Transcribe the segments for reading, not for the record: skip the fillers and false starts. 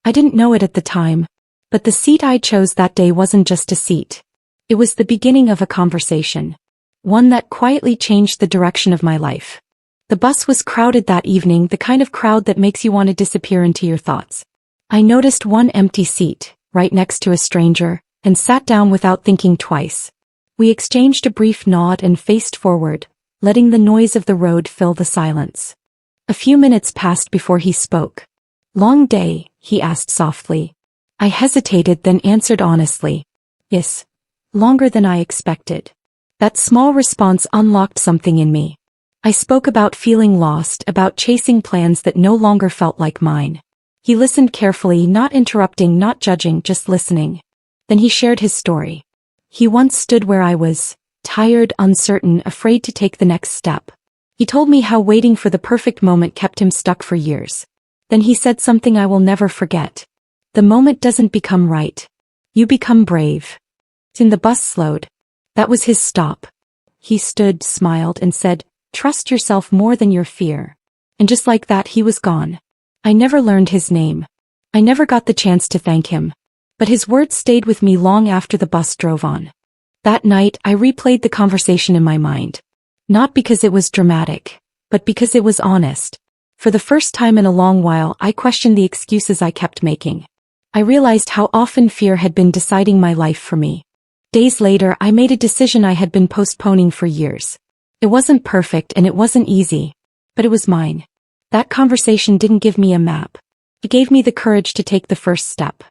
I didn't know it at the time, but the seat I chose that day wasn't just a seat. It was the beginning of a conversation. One that quietly changed the direction of my life. The bus was crowded that evening, the kind of crowd that makes you want to disappear into your thoughts. I noticed one empty seat, right next to a stranger, and sat down without thinking twice. We exchanged a brief nod and faced forward, letting the noise of the road fill the silence. A few minutes passed before he spoke. "Long day?" he asked softly. I hesitated, then answered honestly. "Yes. Longer than I expected." That small response unlocked something in me. I spoke about feeling lost, about chasing plans that no longer felt like mine. He listened carefully, not interrupting, not judging, just listening. Then he shared his story. He once stood where I was, tired, uncertain, afraid to take the next step. He told me how waiting for the perfect moment kept him stuck for years. Then he said something I will never forget. "The moment doesn't become right. You become brave." Then the bus slowed. That was his stop. He stood, smiled, and said, "Trust yourself more than your fear." And just like that, he was gone. I never learned his name. I never got the chance to thank him. But his words stayed with me long after the bus drove on. That night, I replayed the conversation in my mind. Not because it was dramatic, but because it was honest. For the first time in a long while, I questioned the excuses I kept making. I realized how often fear had been deciding my life for me. Days later, I made a decision I had been postponing for years. It wasn't perfect and it wasn't easy, but it was mine. That conversation didn't give me a map. It gave me the courage to take the first step.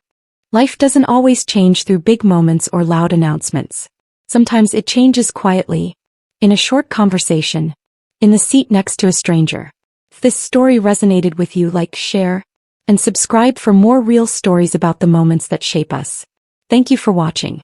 Life doesn't always change through big moments or loud announcements. Sometimes it changes quietly, in a short conversation, in the seat next to a stranger. If this story resonated with you, like, share, and subscribe for more real stories about the moments that shape us. Thank you for watching.